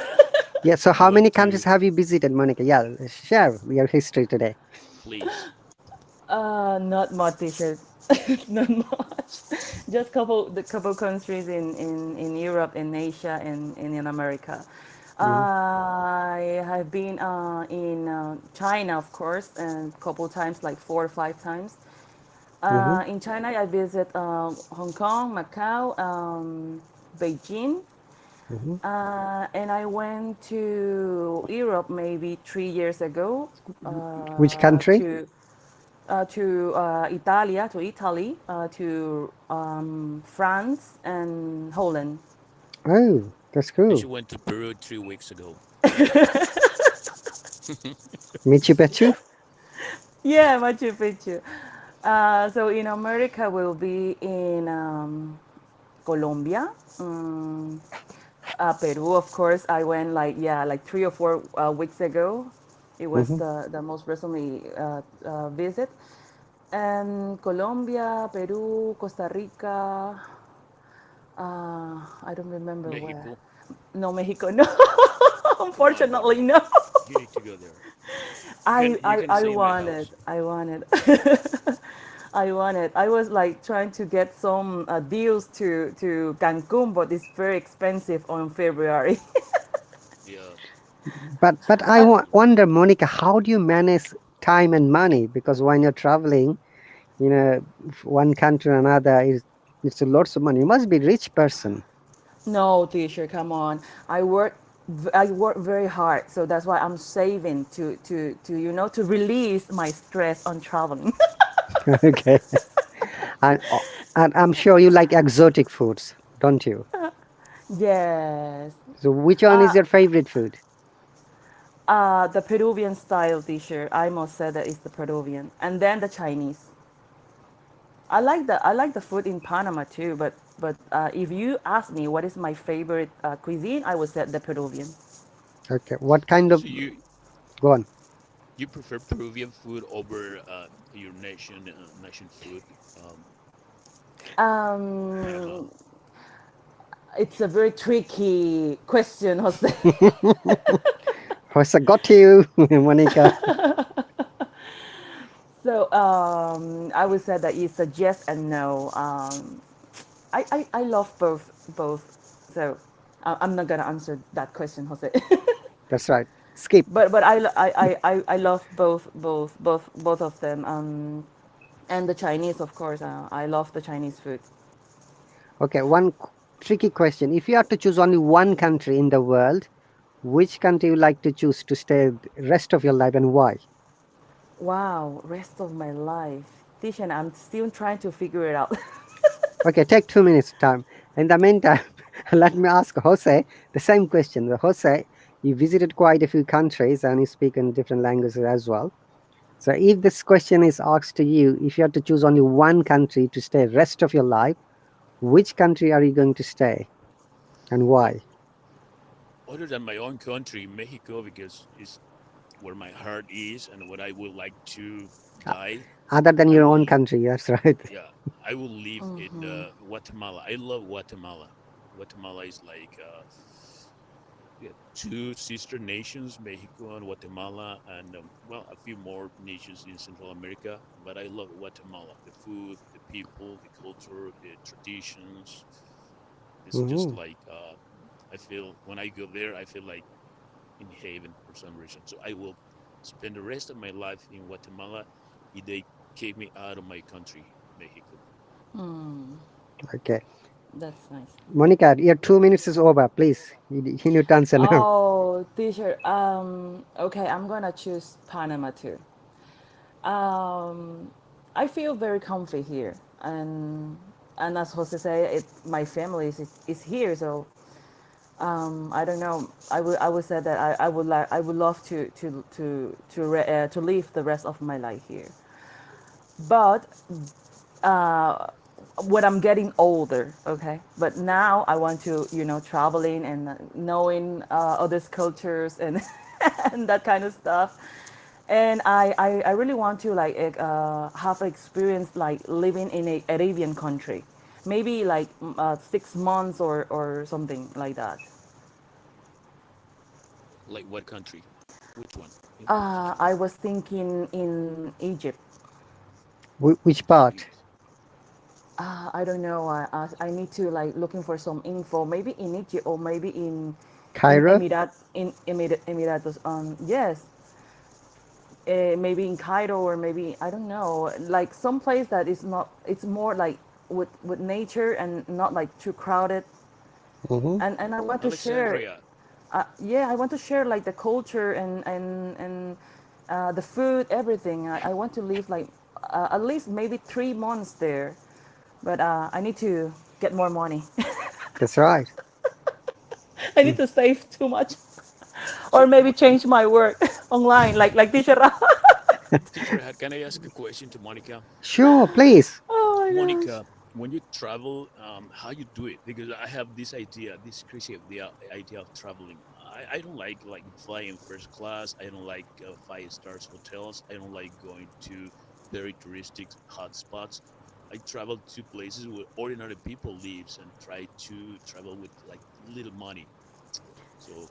Yeah. So You how many want countries to, have you visited, Monica? Yeah. Share your history today. please? Not much, teacher. Not much. Just couple countries in Europe, in Asia, and in America. Hmm. I have been in China, of course, and a couple times, like 4 or 5 times. Hmm. In China, I visit Hong Kong, Macau, Beijing, Hmm. and I went to Europe maybe 3 years ago Which country? to Italy, to France and Holland. Oh, that's And cool. she went to Peru 3 weeks ago. Michi Picchu? Yeah, Machu Picchu. So in America, we'll be in Colombia, Peru. Of course, I went like yeah, like 3 or 4 weeks ago. It was Hmm. the most recently visit. And Colombia, Peru, Costa Rica. I don't remember where. Mexico. No, Mexico. No, Come on, unfortunately, Monica. no. You need to go there. I You I can I stay in my wanted. house. I wanted. I wanted. I was like trying to get some deals to Cancun, but it's very expensive on February. Yeah. But I I, wonder, Monica, how do you manage time and money? Because when you're traveling, one country to another is it's a lots of money. You must be a rich person. no, teacher, come on. I work very hard, so that's why I'm saving to release my stress on traveling. Okay. And, and I'm sure you like exotic foods, don't you? Yes. So which one is Uh, your favorite food? the Peruvian style teacher. I must say that is the Peruvian, and then the Chinese. I like the food in Panama too, but if you ask me what is my favorite cuisine, I would say the Peruvian. Okay. What kind of So go on? you prefer Peruvian food over your nation food, Panama? Um, it's a very tricky question, Jose. Jose got you, Monica. So I would say that it's a yes and no. I love both. So I'm not gonna answer that question, Jose. That's right. Skip. but I love both of them. And the Chinese, of course. I love the Chinese food. Okay. One tricky question. If you have to choose only one country in the world, which country you like to choose to stay the rest of your life and why? Wow, rest of my life. Tishan, I'm still trying to figure it out. Okay, take 2 minutes time. In the meantime, let me ask Jose the same question. Jose, you visited quite a few countries and you speak in different languages as well. So if this question is asked to you, if you have to choose only one country to stay rest of your life, which country are you going to stay and Well, why? other than my own country, Mexico, because it's where my heart is and what I would like to Uh, die. Other than I your will, own country, that's right. yeah, I will live in Hmm. Guatemala. I love Guatemala. Guatemala is like yeah, two sister nations, Mexico and Guatemala, and well, a few more nations in Central America. But I love Guatemala. The food, the people, the culture, the traditions. It's just Mhm. like I feel when I go there, I feel like in heaven for some reason. So I will spend the rest of my life in Guatemala. they kicked me out of my country, Mexico. Hmm, Okay. that's nice. Monica, your 2 minutes is over. Please, you need to answer now. Oh, teacher. Okay, I'm gonna choose Panama too. Um, I feel very comfy here, and as Jose said, my family is here, so I don't know. I would say that I would love to live the rest of my life here. But uh, when I'm getting older, okay. But now I want to, traveling and knowing others' cultures and and that kind of stuff. And I really want to like have experience like living in a Arabian country, maybe like 6 months or something like that. Like what country? Which one? In what country? I was thinking in Egypt. Which part? Egypt. I don't know. I need to like looking for some info. Maybe in Egypt or maybe in Cairo? Emiratos. Yes, maybe in Cairo or maybe I don't know. Like some place that is not. It's more like with nature and not like too crowded. Mm-hmm. And I want to share. Alexandria. Yeah, I want to share like the culture and the food, everything. I want to live like at least maybe 3 months there, but I need to get more money. That's right. I need Mm. to save too much, or So, maybe change my work online, like teacher. teacher, can I ask a question to Monica? Sure, please. Oh my gosh. Monica, when you travel, how you do it? Because I have this idea, this crazy idea of traveling. I don't like flying first class. I don't like 5 stars hotels. I don't like going to very touristic hotspots. I travel to places where ordinary people lives and try to travel with like little money. So,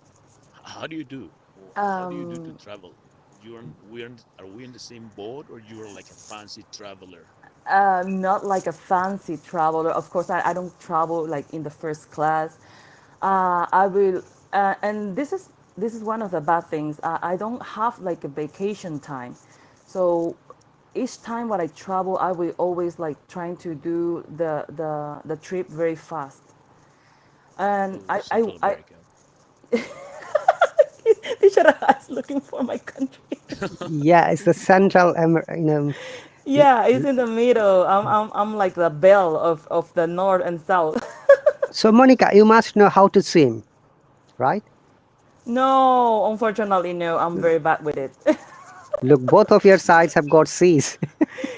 how do you do? Or how do you do to Um, travel? Are we in the same boat, or you are like a fancy traveler? Not like a fancy traveler. Of course, I don't travel like in the first class. I will, and this is one of the bad things. I don't have like a vacation time, so each time when I travel, I will always like trying to do the trip very fast. And Oh, I Central I America. teacher is looking for my country. Yeah, it's the central, l- Yeah, it's l- in the middle. I'm like the bell of the north and south. so Monica, you must know how to swim, right? No, unfortunately, no. I'm very bad with it. Look, both of your sides have got seas.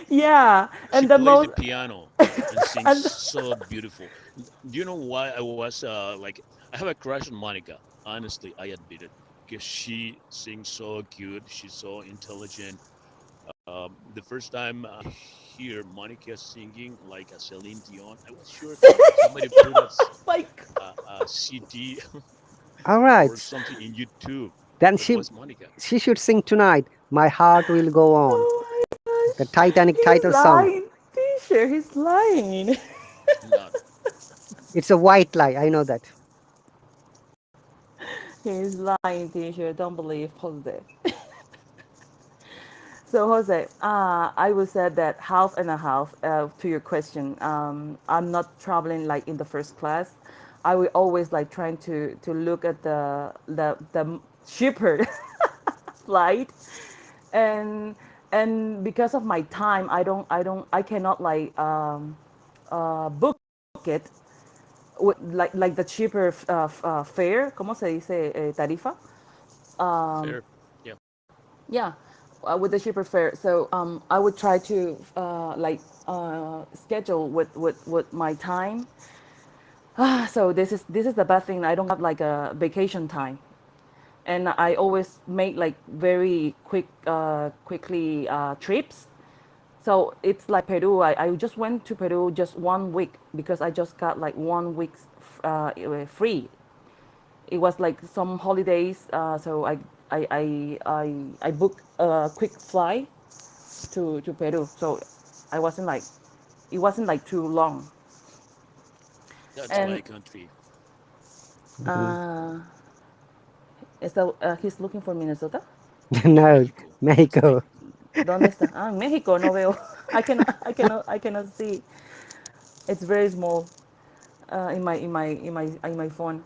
Yeah, She and the plays the most piano and sings and so beautiful. Do you know why I was like I have a crush on Monica? Honestly, I admit it because she sings so good. She's so intelligent. The first time I hear Monica singing like a Celine Dion, I was sure somebody put like a CD All or right, something in YouTube, then but was Monica. she should sing tonight. My heart will go on. oh my The gosh, Titanic he's title song. lying, teacher. He's lying. Not It's a white lie. I know that. He's lying, teacher. Don't believe Jose. So Jose, I would say that half and a half to your question. I'm not traveling like in the first class. I will always like trying to look at the cheaper flight, and and because of my time, I cannot like book it with like the cheaper fare. ¿Cómo se dice tarifa? Um, fair. Yeah. yeah, with the cheaper fare. So I would try to schedule with my time. So this is the bad thing. I don't have like a vacation time, and I always make like very quickly trips. So it's like Peru. I just went to Peru just 1 week because I just got like 1 week free. It was like some holidays, so I booked a quick flight to Peru. So I wasn't like it wasn't like too long. That's And my country, Mhm. uh, so he's looking for Minnesota. No, Mexico. That's Mexico. Mexico. ¿Dónde está? Ah, en México no veo. I cannot see. It's very small in my phone.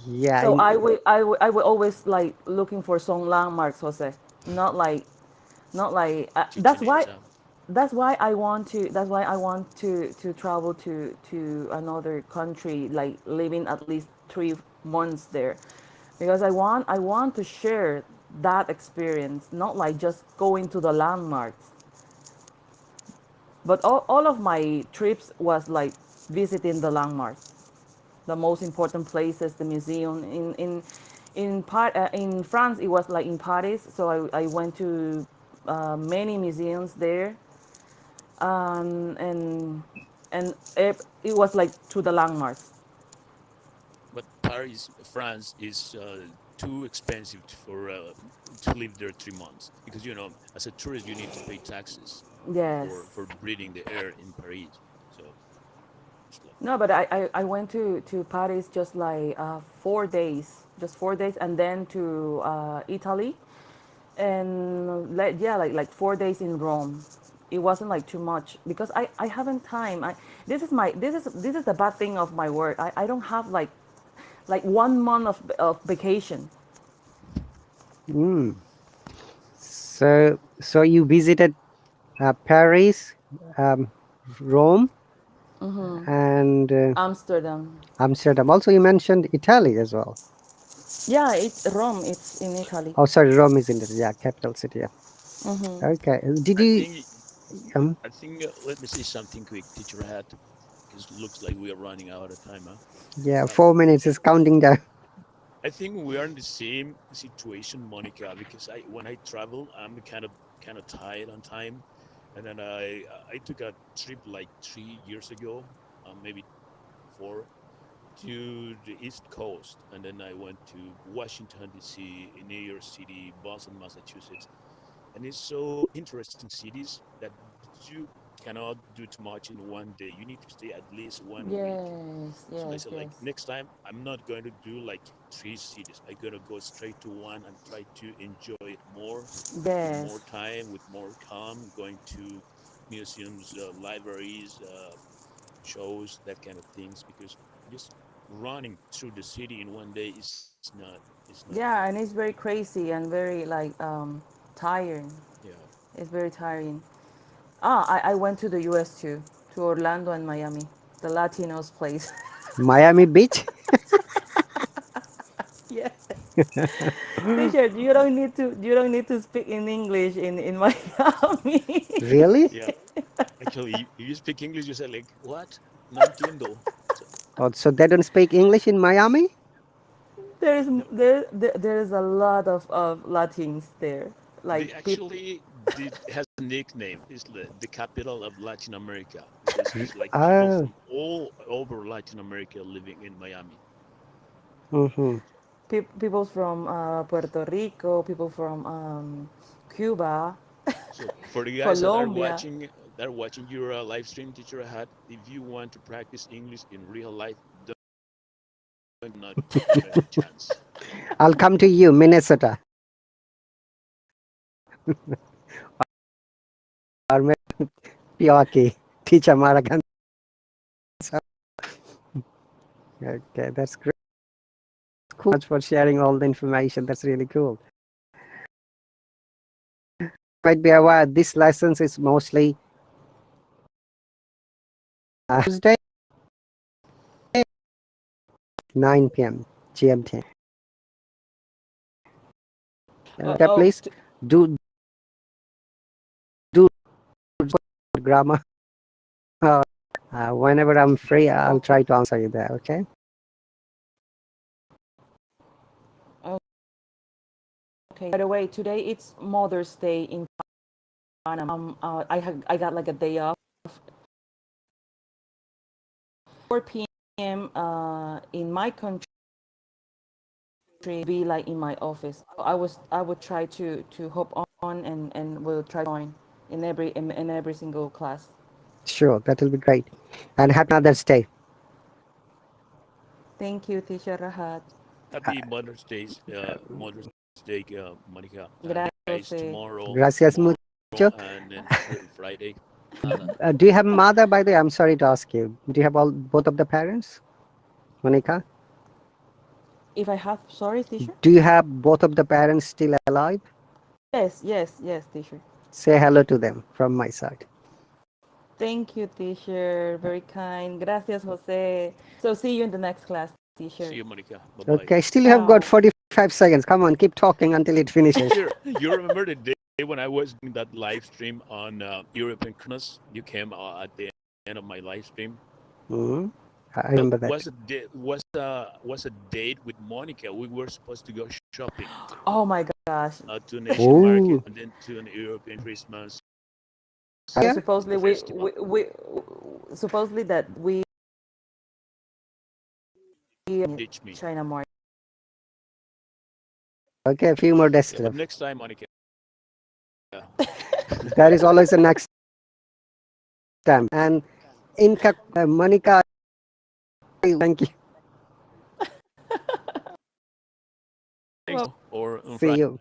Yeah, So I will always like looking for some landmarks, Jose. Not like not like Chichen Itza. that's why I want to travel to another country, like living at least 3 months there, because I want to share that experience, not like just going to the landmarks. But all of my trips was like visiting the landmarks, the most important places, the museum. In France, it was like in Paris, so I went to many museums there, and it was like to the landmarks. But Paris, France is too expensive to live there 3 months because as a tourist you need to pay taxes Yes. for breathing the air in Paris. So it's like No, but I went to Paris just like 4 days, just 4 days, and then to Italy, and yeah, like 4 days in Rome. It wasn't like too much because I haven't time. This is the bad thing of my work. I don't have like 1 month of vacation. mm. So you visited Paris, um, Rome, and Amsterdam. Amsterdam. Also, you mentioned Italy as well. Yeah, it's Rome. It's in Italy. Oh, sorry, Rome is in the, yeah, capital city. Yeah. Okay. Did I you? think Um, let me say something quick, teacher hat, because it looks like we are running out of time. Huh? yeah, Um, 4 minutes is counting down. I think we are in the same situation, Monica, because I when I travel, I'm kind of tight on time, and then I took a trip like 3 years ago, maybe four, to the East Coast, and then I went to Washington D.C., New York City, Boston, Massachusetts, and it's so interesting cities that you cannot do too much in one day. You need to stay at least 1 week. Yes, So I yes, said, like, yes. next time I'm not going to do like 3 cities. I'm gonna go straight to one and try to enjoy it more, with more Yes. time, with more calm, going to museums, libraries, shows, that kind of things. Because just running through the city in one day is not good. Yeah, and it's very crazy and very like tiring. Yeah. It's very tiring. I went to the US too, to Orlando and Miami, the Latinos place. Miami Beach. Yeah. Teacher, you don't need to speak in English in Miami. Really? Yeah. Actually, if you speak English, you say like, what? No entiendo. So, Oh, so they don't speak English in Miami? There's no, there's a lot of Latins there. Like they people. actually did has a nickname. It's the capital of Latin America because it's like people Oh. from all over Latin America living in Miami. Mm-hmm. People from Puerto Rico, people from Cuba, So for the guys Colombia. that are watching your live stream, teacher had, if you want to practice English in real life, don't have a chance. I'll come to you, Minnesota. Or maybe Peokie. Teacher Maragan. Okay, that's great. Cool. Much for sharing all the information. That's really cool. Might be aware this lessons is mostly Tuesday, 9 p.m. GMT. Oh, Please do do grammar. Whenever I'm free, I'll try to answer you there. Okay. okay. By the way, today it's Mother's Day in Panama. I got like a day off. 4 p.m. In my country, be like in my office. I would try to hop on and will try to join in every single class. Sure, that will be great. And happy Mother's Day. Thank you, Teacher Rahat. Happy Mother's Day, today, Monica. And Gracias, guys, Jose. tomorrow, Gracias mucho. and then Friday. Nada. Do you have mother, by the way? I'm sorry to ask you. Do you have both of the parents, Monica? If I have, sorry, teacher? Do you have both of the parents still alive? Yes, yes, yes, teacher. Say hello to them from my side. Thank you, teacher. Very kind. Gracias, Jose. So see you in the next class, teacher. See you, Monica. Bye bye. Okay, still you have got Ciao. 45 seconds. Come on, keep talking until it finishes. Sure. You remember the day when I was doing that live stream on European Christmas? You came at the end of my live stream. Hmm. I remember that. Was a date with Monica. We were supposed to go shopping Oh my gosh. to an Asian market Oh, and then to an European Christmas So yeah. supposedly festival. we supposedly that we Teach me. China market. Okay, a few more days Yeah, but left. next time, Monica. Yeah. There is always a next time. And Monica, thank you. Thanks. Or on See Friday. you.